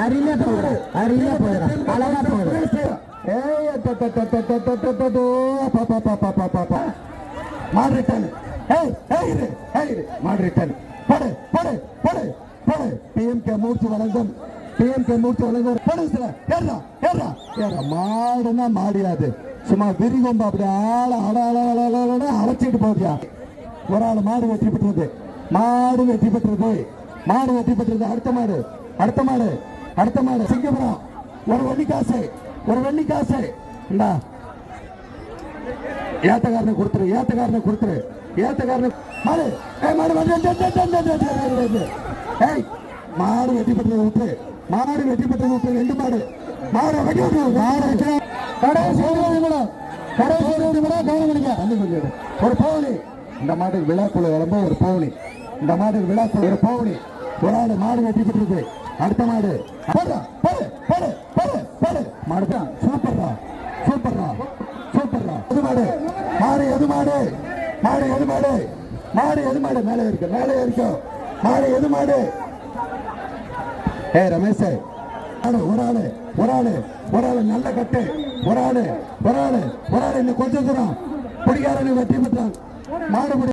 அருமையா போகிறேன், அருமையா போகிறேன், அழகா போகிறேன். மாறிட்டான் மாறிட்டான். படு படு படு படு. பிஎம்கே மூச்சு வழங்கும், பிஎம்கே மூச்சு வழங்கும். படுசுல ஏறா ஏறா ஏறா. மாடுனா மாடியாது, சும்மா விரிகொம்பு அப்படி ஆள அட அழைச்சிட்டு போதியா. ஒரு ஆள் மாடு வெற்றி பெற்றது, மாடு வெற்றி பெற்றது, மாடு வெற்றி பெற்றது. அடுத்த மாடு, அடுத்த மாடு, அடுத்த மாடு சிங்கபுரம். ஒரு வெள்ளிக்காசு, ஒரு வெள்ளிக்காசு. ஏத்தக்காரனை கொடுத்துரு, ஏத்தக்காரனை கொடுத்துரு, ஏத்தக்காரனை. மாடு மாடு மாடு வெற்றி பெற்றது விட்டு, மாடு வெற்றி பெற்றது விட்டு. ரெண்டு மாடு, மாடு வெட்டி விட்டு, மாடு ஒரு பவுனி. இந்த மாட்டுக்கு விழாக்குள்ள விளம்ப ஒரு பவுனி, இந்த மாட்டுக்கு விழாக்குள்ள ஒரு பவுனி. ஒரு ஆடு மாடு வெற்றி பெற்றது. அடுத்த மாடு மாடு தான். சூப்பர்ரா சூப்பர்ரா சூப்பர்ரா. எது மாடு, மாடு எது மாடு, மாடு எது மாடு, மாடு எது மாடு. மேலே இருக்கு, மேலே இருக்கு. மாடு எது மாடு. ரமேஷ், ஒரு ஆளு ஒரு ஆளு ஒரு ஆளு நல்ல கட்டு. ஒரு ஆளு ஒரு ஆளு ஒரு ஆளு இன்னும் கொஞ்சம் தூரம் பிடிக்காரனை வெற்றி பெற்றான். மாடு